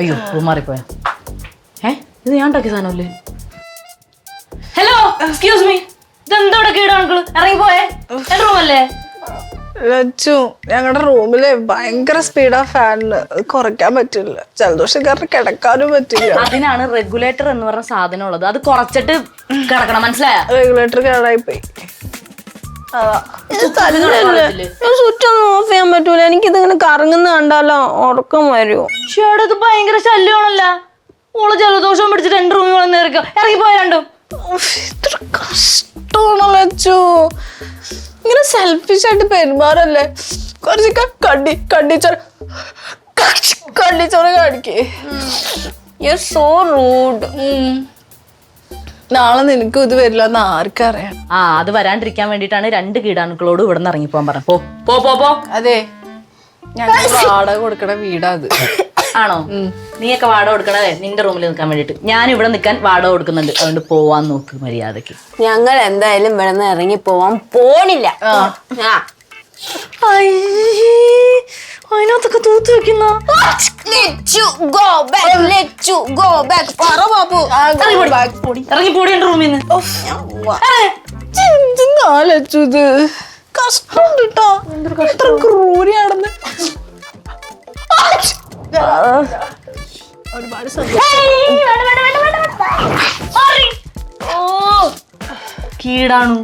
അയ്യോ റൂം മാറിപ്പോയ. ഇത് ഞാൻ ഉണ്ടാക്കിയ സാധനമല്ലേ? ഹലോ എക്സ്ക്യൂസ് മീ, ഇതെന്താ ഇവിടെ കീടാണുക്കള്? ഇറങ്ങിപ്പോയേ, എന്റെ റൂമല്ലേ? ലച്ചു, ഞങ്ങളുടെ റൂമില് ഭയങ്കര സ്പീഡാ ഫാനിന്, കുറയ്ക്കാൻ പറ്റില്ല. ജലദോഷം കാരണം കിടക്കാനും പറ്റില്ല. അതിനാണ് റെഗുലേറ്റർ എന്ന് പറഞ്ഞ സാധനം ഉള്ളത്. അത് കുറച്ചിട്ട് കിടക്കണം, മനസ്സിലായ? റെഗുലേറ്റർ കേടായി പോയി. സ്വിച്ച് ഒന്നും ഓഫ് ചെയ്യാൻ പറ്റൂല. എനിക്കിതിങ്ങനെ കറങ്ങുന്ന കണ്ടാലോ ഉറക്കം വരുമോ? ചേട്ടാ ഇത് ഭയങ്കര ശല്യമാണല്ലോ. ഓള് ജലദോഷം പിടിച്ചിട്ട് എന്റെ റൂമിൽ വന്ന് ഇറങ്ങിപ്പോയ രണ്ടും. ഇത്ര കഷ്ടമാണോ ലച്ചു? ഇങ്ങനെ സെൽഫിഷ് ആയിട്ട് പെരുമാറല്ലേ. കുറച്ചൊക്കെ കണ്ണിച്ചോറ് കാണിക്കേ. You're so rude. നാളെ നിനക്കും ഇത് വരില്ല എന്ന് ആർക്കറിയാം. അത് വരാണ്ടിരിക്കാൻ വേണ്ടിട്ടാണ് 2 കീടാണുക്കളോട് ഇവിടെ നിന്ന് ഇറങ്ങിപ്പോൻ പറഞ്ഞു. പോ പോ പോ. അതെ, ഞങ്ങൾ വാടക കൊടുക്കണ വീടാ അത്. ആണോ? നീയൊക്കെ വാടക കൊടുക്കണതേ നിന്റെ റൂമിൽ നിൽക്കാൻ വേണ്ടിട്ട്. ഞാൻ ഇവിടെ നിൽക്കാൻ വാടക കൊടുക്കുന്നുണ്ട്. അതുകൊണ്ട് പോവാൻ നോക്ക് മര്യാദക്ക്. ഞങ്ങൾ എന്തായാലും ഇവിടെ നിന്ന് ഇറങ്ങി പോവാൻ പോണില്ല. അതിനകത്തൊക്കെ തൂത്ത് വെക്കുന്ന ഇറങ്ങിപ്പോടി എന്റെ റൂമിൽ നിന്ന്. ലച്ചു ഇത് കഷ്ടം കിട്ടോ. എത്ര ക്രൂരിയാണെന്ന്. ഒരുപാട് കീടാണു.